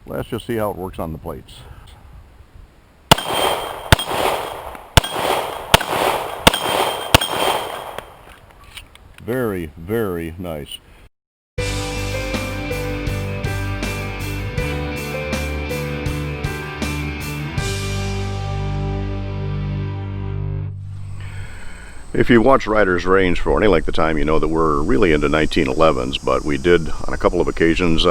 Let's just see how it works on the plates. Very, very nice. If you watch Riders Range for any length of time, you know that we're really into 1911s, but we did on a couple of occasions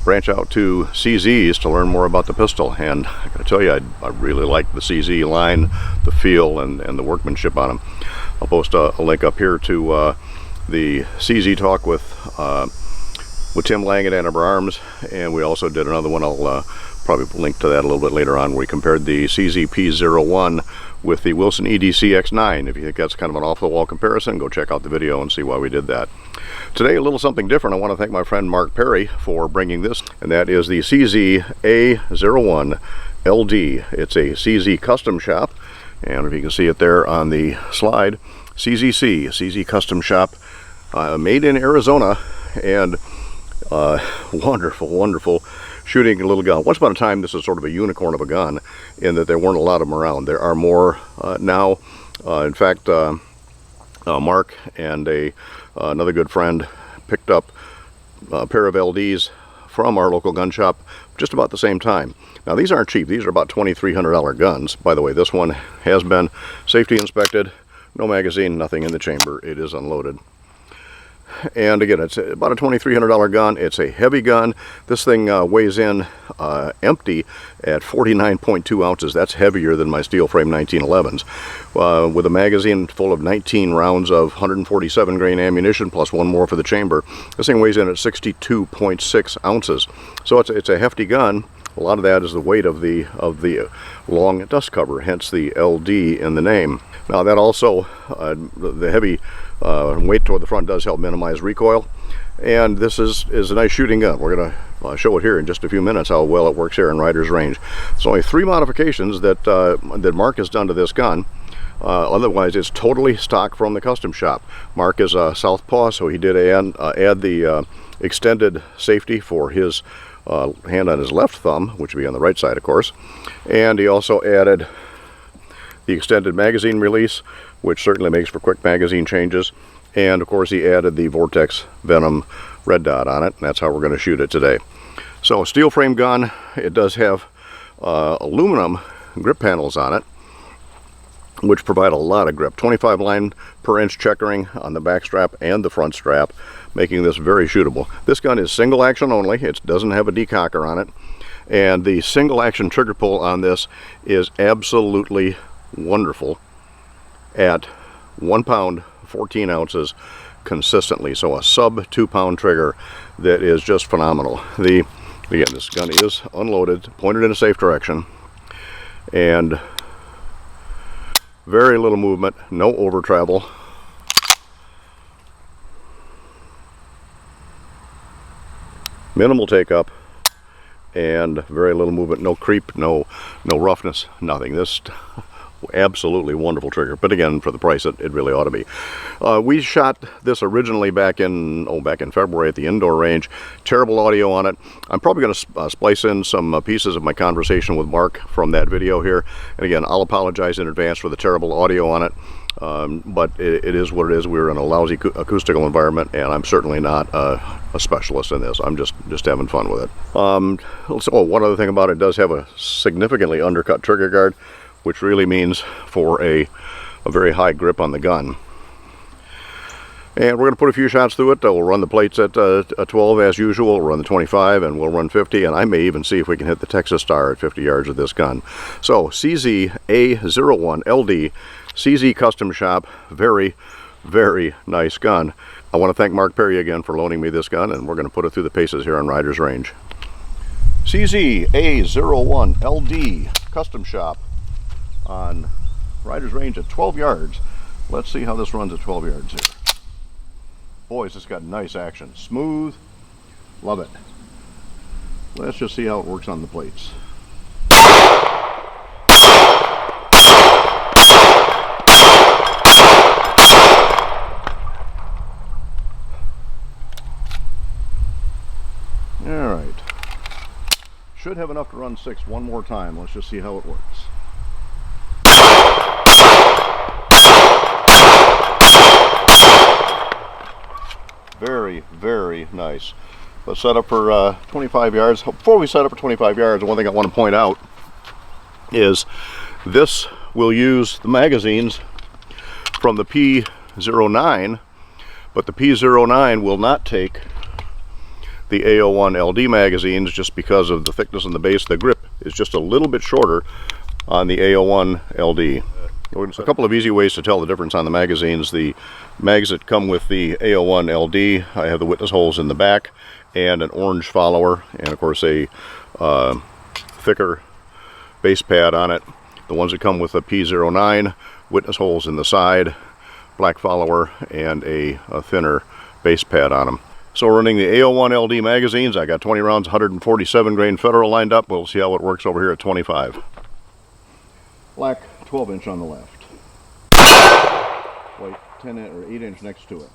branch out to CZs to learn more about the pistol. And I gotta tell you, I really like the CZ line, the feel, and the workmanship on them. I'll post a link up here to the CZ talk with Tim Lang at Ann Arbor Arms, and we also did another one. I'll probably link to that a little bit later on, where we compared the CZ P01 with the Wilson EDC X9. If you think that's kind of an off-the-wall comparison, go check out the video and see why we did that. Today, a little something different. I want to thank my friend Mark Perry for bringing this, and that is the CZ A01-LD. It's a CZ custom shop, and if you can see it there on the slide, CZ custom shop, made in Arizona, and wonderful, wonderful shooting little gun. Once upon a time, this is sort of a unicorn of a gun in that there weren't a lot of them around. There are more now. In fact, Mark and another good friend picked up a pair of LDs from our local gun shop just about the same time. Now, these aren't cheap. These are about $2,300 guns. By the way, this one has been safety inspected. No magazine, nothing in the chamber. It is unloaded. And again, it's about a $2,300 gun. It's a heavy gun. This thing weighs in empty at 49.2 ounces. That's heavier than my steel frame 1911s. With a magazine full of 19 rounds of 147 grain ammunition plus one more for the chamber, this thing weighs in at 62.6 ounces. So it's a hefty gun. A lot of that is the weight of the long dust cover, hence the LD in the name. Now that also, the heavy weight toward the front does help minimize recoil, and this is a nice shooting gun. We're going to show it here in just a few minutes how well it works here in Riders Range. There's only 3 modifications that Mark has done to this gun. Otherwise, it's totally stock from the custom shop. Mark is a southpaw, so he did add the extended safety for his hand on his left thumb, which would be on the right side, of course. And he also added the extended magazine release, which certainly makes for quick magazine changes. And of course, he added the Vortex Venom red dot on it, and that's how we're going to shoot it today. So, steel frame gun. It does have aluminum grip panels on it, which provide a lot of grip. 25 line per inch checkering on the back strap and the front strap, making this very shootable. This gun is single action only. It doesn't have a decocker on it, and the single action trigger pull on this is absolutely wonderful at 1 pound 14 ounces consistently. So a sub 2 pound trigger that is just phenomenal. Again, this gun is unloaded, pointed in a safe direction, and very little movement, no over travel. Minimal take up, and very little movement, no creep, no roughness, nothing. This absolutely wonderful trigger, but again, for the price, it really ought to be. We shot this originally back in February at the indoor range. Terrible audio on it. I'm probably going to splice in some pieces of my conversation with Mark from that video here. And again, I'll apologize in advance for the terrible audio on it, but it is what it is. We're in a lousy acoustical environment, and I'm certainly not a specialist in this. I'm just having fun with it. So one other thing about it, does have a significantly undercut trigger guard, which really means for a very high grip on the gun. And we're going to put a few shots through it. We'll run the plates at 12 as usual. We'll run the 25, and we'll run 50, and I may even see if we can hit the Texas Star at 50 yards with this gun. So, CZ A01-LD, CZ Custom Shop, very, very nice gun. I want to thank Mark Perry again for loaning me this gun, and we're going to put it through the paces here on Riders Range. CZ A01-LD Custom Shop on Riders Range at 12 yards. Let's see how this runs at 12 yards here. Boy, it's got nice action. Smooth. Love it. Let's just see how it works on the plates. Alright. should have enough to run 6 one more time. Let's just see how it works. Very, very nice. Let's set up for 25 yards. Before we set up for 25 yards, one thing I want to point out is this will use the magazines from the P09, but the P09 will not take the A01-LD magazines just because of the thickness in the base. The grip is just a little bit shorter on the A01-LD. A couple of easy ways to tell the difference on the magazines. The mags that come with the A01-LD, I have the witness holes in the back and an orange follower, and of course a thicker base pad on it. The ones that come with the P09, witness holes in the side, black follower, and a thinner base pad on them. So we're running the A01-LD magazines. I got 20 rounds, 147 grain Federal lined up. We'll see how it works over here at 25. Black 12-inch on the left. White 10-inch or 8-inch next to it.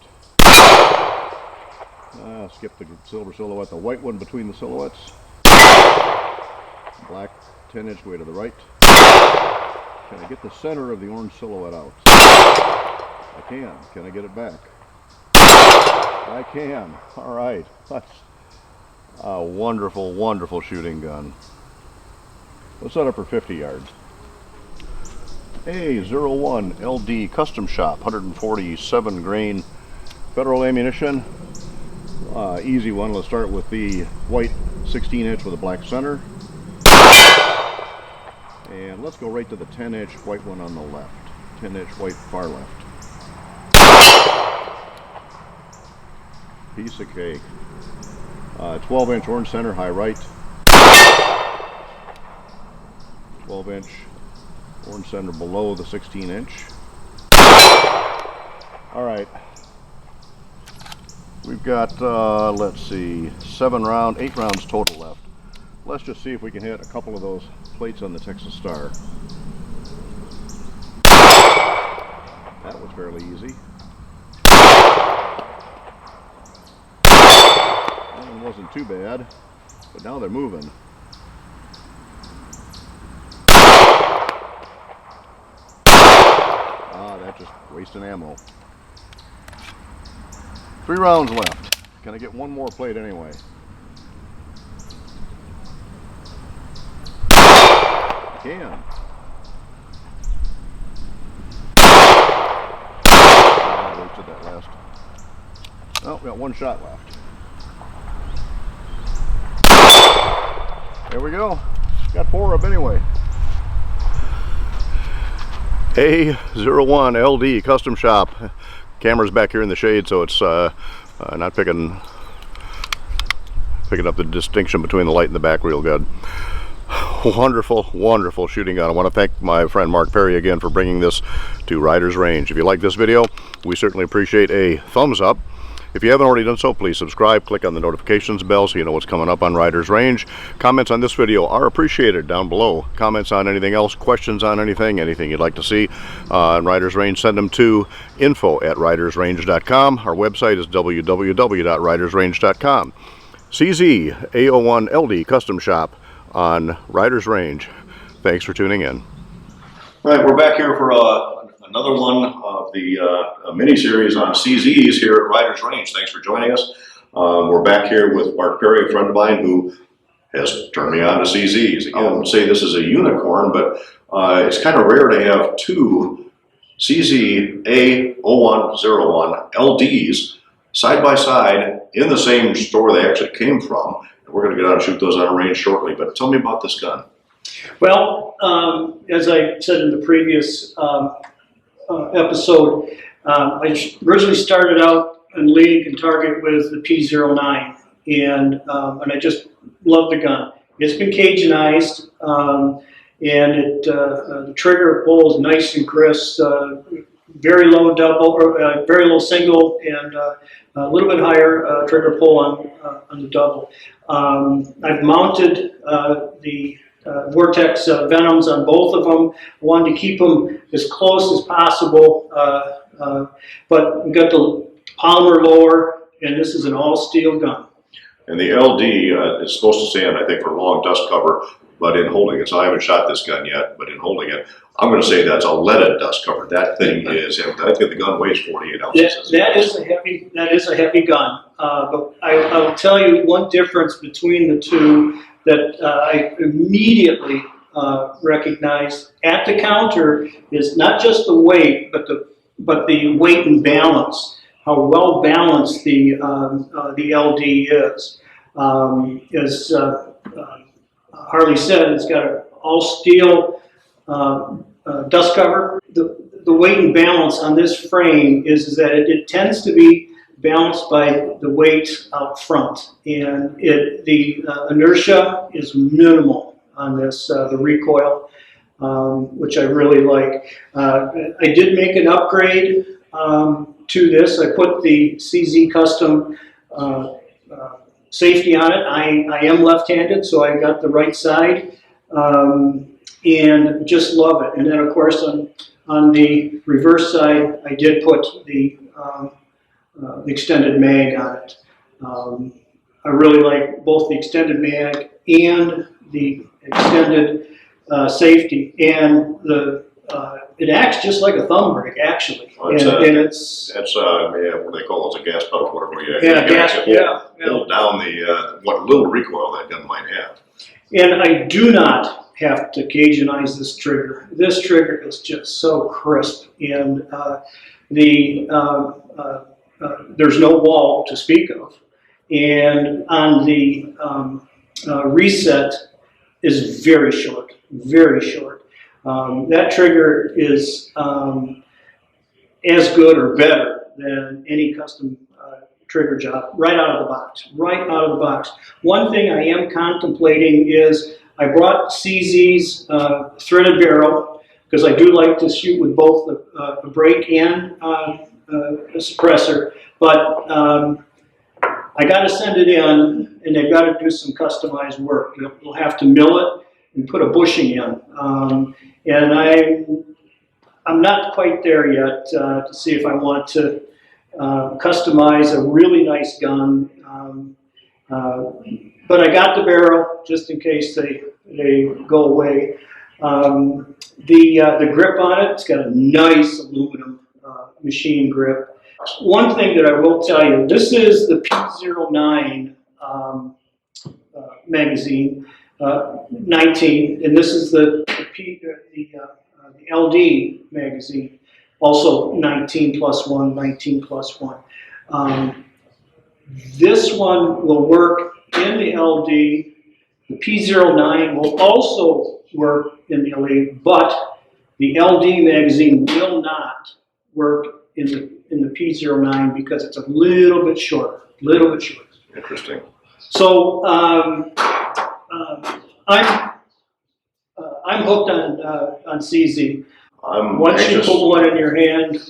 Skip the silver silhouette. The white one between the silhouettes. Black 10-inch way to the right. Can I get the center of the orange silhouette out? I can. Can I get it back? I can. All right. That's a wonderful, wonderful shooting gun. Let's set up for 50 yards. A01-LD Custom Shop, 147 grain Federal ammunition. Easy one. Let's start with the white 16-inch with a black center. And let's go right to the 10-inch white one on the left. 10-inch white far left. Piece of cake. 12-inch orange center, high right. 12-inch orange center below the 16-inch. All right. We've got, let's see, 8 rounds total left. Let's just see if we can hit a couple of those plates on the Texas Star. That was fairly easy. That one wasn't too bad, but now they're moving. That's just wasting ammo. 3 rounds left. Can I get one more plate anyway? I can. I wasted that last. Oh, we got 1 shot left. There we go. Got 4 up anyway. A01-LD Custom Shop. Camera's back here in the shade, so it's not picking up the distinction between the light and the back real good. Wonderful, wonderful shooting gun. I want to thank my friend Mark Perry again for bringing this to Riders Range. If you like this video, we certainly appreciate a thumbs up. If you haven't already done so, please subscribe, click on the notifications bell so you know what's coming up on Riders Range. Comments on this video are appreciated down below. Comments on anything else, questions on anything you'd like to see on Riders Range, send them to info@ridersrange.com. Our website is www.ridersrange.com. CZ A01-LD Custom Shop on Riders Range. Thanks for tuning in. All right, we're back here for another one of the mini-series on CZs here at Riders Range. Thanks for joining us. We're back here with Mark Perry, a friend of mine who has turned me on to CZs. Again, I wouldn't say this is a unicorn, but it's kind of rare to have 2 CZ A01-LDs side by side in the same store they actually came from. We're going to get out and shoot those on a range shortly, but tell me about this gun. Well, as I said in the previous episode, I originally started out in league and target with the P09, and I just love the gun. It's been Cajunized, and the trigger pull is nice and crisp. Very low double or very low single, and a little bit higher trigger pull on the double. I've mounted the Vortex Venoms on both of them. I wanted to keep them as close as possible, but we got the polymer lower, and this is an all steel gun. And the LD is supposed to stand, I think, for long dust cover, but in holding it, so I haven't shot this gun yet, but in holding it, I'm going to say that's a leaded dust cover. That thing is, I think the gun weighs 48 ounces. That is a heavy gun. But I will tell you one difference between the two that I immediately recognized at the counter is not just the weight, but the weight and balance. How well balanced the LD is. As Harley said, it's got an all steel dust cover. The weight and balance on this frame is that it tends to be balanced by the weight out front, and the inertia is minimal on this, the recoil, which I really like. I did make an upgrade to this. I put the CZ Custom safety on it. I am left-handed, so I got the right side, and just love it. And then, of course, on the reverse side, I did put the extended mag on it. I really like both the extended mag and the extended safety, and it acts just like a thumb brake, actually. Well, that's what they call it, a gas pedal, whatever. Hold down the what little recoil that gun might have. And I do not have to Cajuниze this trigger. This trigger is just so crisp, and there's no wall to speak of. And on the reset is very short, very short. That trigger is as good or better than any custom trigger job right out of the box, One thing I am contemplating is I brought CZ's threaded barrel because I do like to shoot with both the brake and a suppressor, but I got to send it in, and they've got to do some customized work. They'll have to mill it and put a bushing in, and I'm not quite there yet to see if I want to customize a really nice gun, but I got the barrel just in case they go away. The grip on it's got a nice aluminum machine grip. One thing that I will tell you, this is the P09 magazine, 19, and this is the LD magazine, also 19 plus 1, 19 plus 1. This one will work in the LD. The P09 will also work in the LD, but the LD magazine will not work in the P09 because it's a little bit shorter, Interesting. So I'm hooked on CZ. Once you put one in your hand,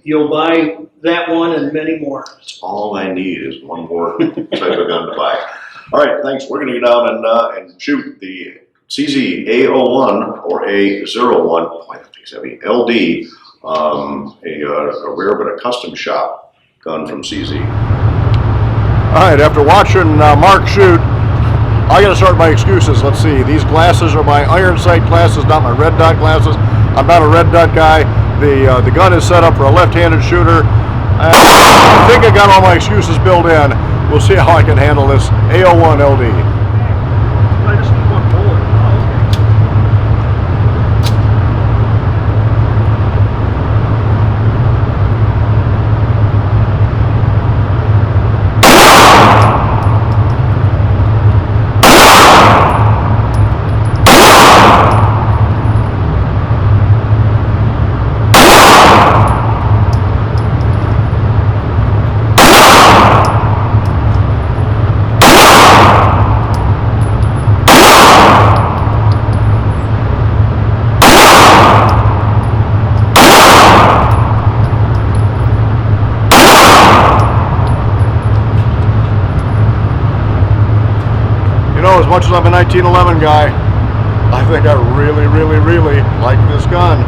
you'll buy that one and many more. All I need is one more type of gun to buy. All right, thanks. We're going to go down and shoot the CZ A01 or A01. Boy, that thing's heavy. LD, a rare but a custom shop gun from CZ. All right, after watching Mark shoot, I got to start my excuses. Let's see. These glasses are my iron sight glasses, not my red dot glasses. I'm not a red dot guy. The gun is set up for a left-handed shooter. I think I got all my excuses built in. We'll see how I can handle this A01-LD. As much as I'm a 1911 guy, I think I really, really, really like this gun.